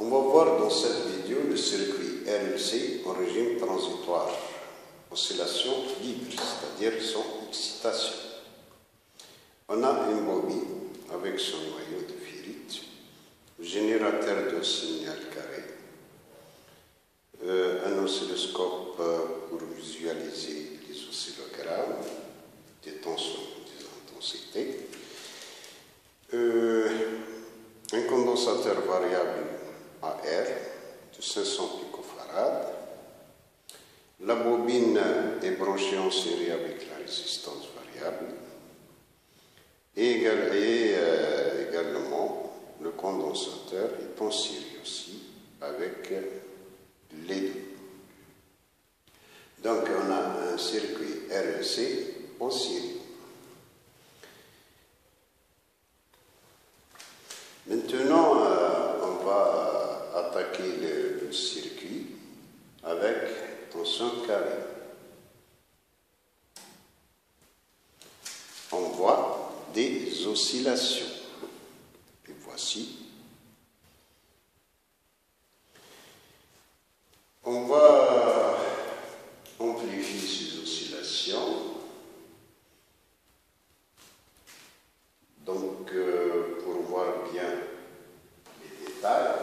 On va voir dans cette vidéo le circuit RLC en régime transitoire, oscillation libre, c'est-à-dire sans excitation. On a une bobine avec son noyau de ferrite, générateur de signal carré, un oscilloscope pour visualiser les oscillogrammes, des tensions, des intensités, un condensateur variable AR de 500 picofarad. La bobine est branchée en série avec la résistance variable et également le condensateur est en série aussi avec les deux. Donc on a un circuit RLC en série. Maintenant, on va attaquer le circuit avec tension carrée. On voit des oscillations. Et voici. On va amplifier ces oscillations. Donc, pour voir bien les détails,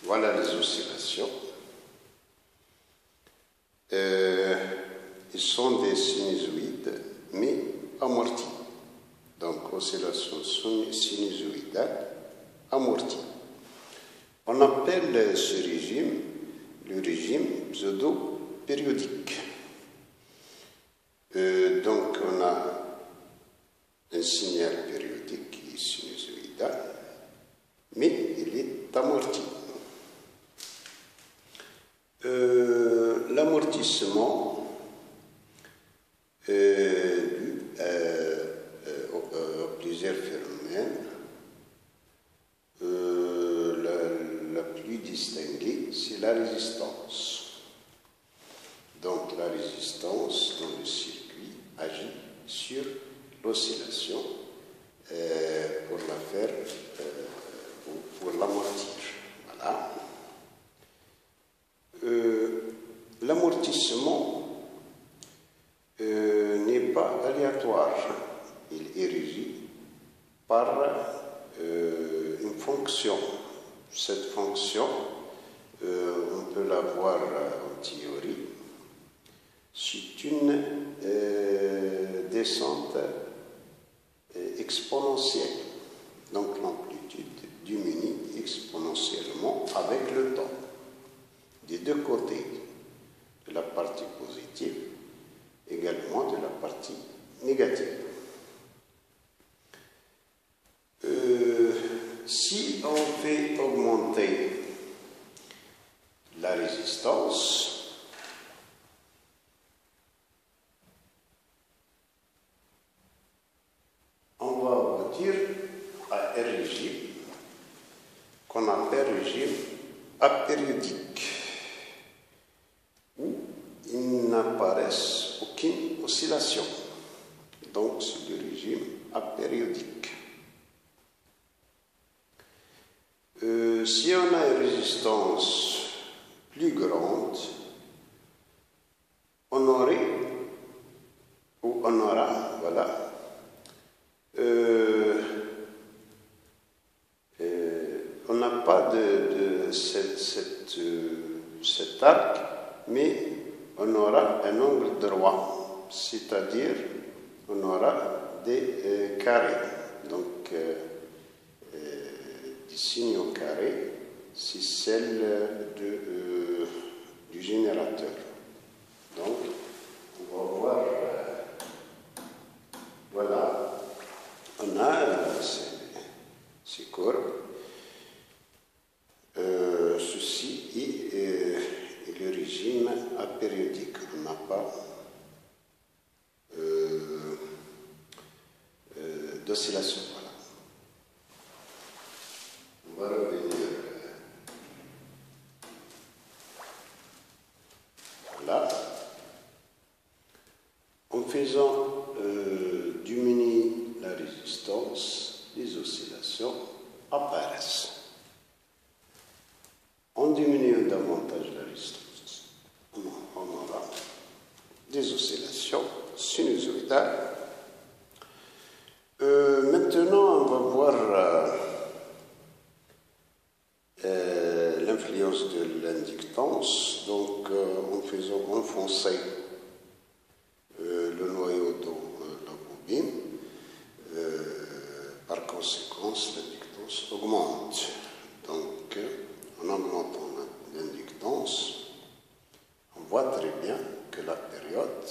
voilà les oscillations. Ils sont des sinusoïdes, mais amortis. Donc, oscillation sinusoïdale amortie. On appelle ce régime le régime pseudo-périodique. Donc, on a un signal périodique qui est sinusoïdal, mais il est amorti. L'amortissement dû à plusieurs phénomènes. La plus distinguée, c'est la résistance. Donc la résistance dans le circuit agit sur l'oscillation pour la faire, pour l'amortir. Voilà. L'amortissement n'est pas aléatoire. Il est régi par une fonction. Cette fonction, on peut la voir en théorie. C'est une descente exponentielle. Donc l'amplitude diminue exponentiellement avec le temps. Des deux côtés, de la partie positive, également de la partie négative. Si on fait augmenter la résistance, on va aboutir à un régime qu'on appelle régime apériodique, où il n'apparaisse aucune oscillation. Donc c'est le régime apériodique. Si on a une résistance plus grande, on aurait, ou on aura, voilà, on n'a pas de cet arc, mais on aura un angle droit, c'est-à-dire on aura des carrés. Donc, des signaux carrés, c'est celle du générateur. Donc, on va voir, voilà, on a ces courbes. Ceci est le régime apériodique. On n'a pas d'oscillation. Voilà. On va revenir. Là. On faisant diminuer la résistance, les oscillations apparaissent. En diminuant davantage la résistance, on aura des oscillations sinusoïdales. Maintenant, on va voir l'influence de l'inductance. Donc, en faisant enfoncer le noyau dans la bobine, par conséquence, l'inductance augmente. Donc, en augmentant l'inductance, on voit très bien que la période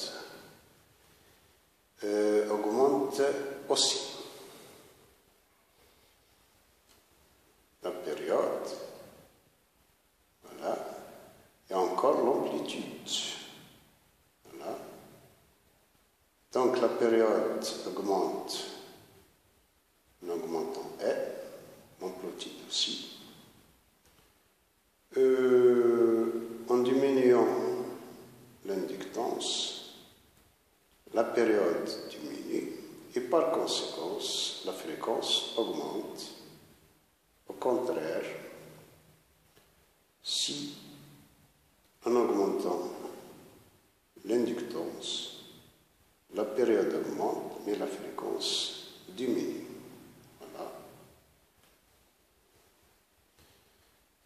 augmente aussi. La période, voilà, et encore l'amplitude. Voilà. Donc la période augmente en augmentant E, l'amplitude aussi. En diminuant l'inductance, la période diminue et par conséquence, la fréquence augmente. Au contraire, si en augmentant l'inductance, la période augmente, mais la fréquence diminue.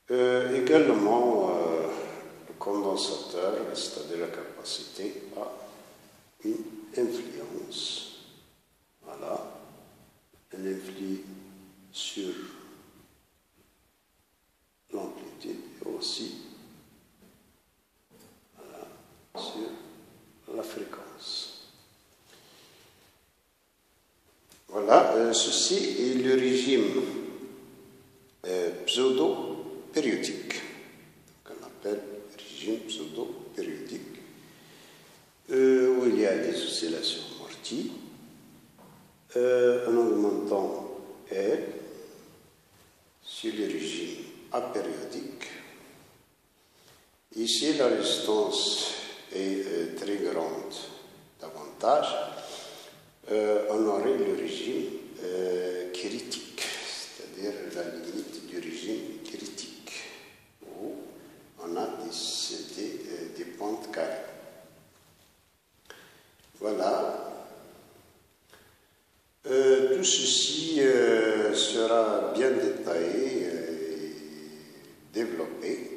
Voilà. Également, le condensateur, c'est-à-dire la capacité, a une influence. Voilà. Elle influe sur l'amplitude et aussi, voilà, sur la fréquence. Voilà, ceci est le régime pseudo-périodique, qu'on appelle régime pseudo-périodique, où il y a des oscillations amorties, en augmentant E sur le régime apériodique. Ici, la résistance est très grande davantage. On aurait le régime critique, c'est-à-dire la limite du régime critique, où on a des pentes carrées. Voilà. Tout ceci sera bien détaillé et développé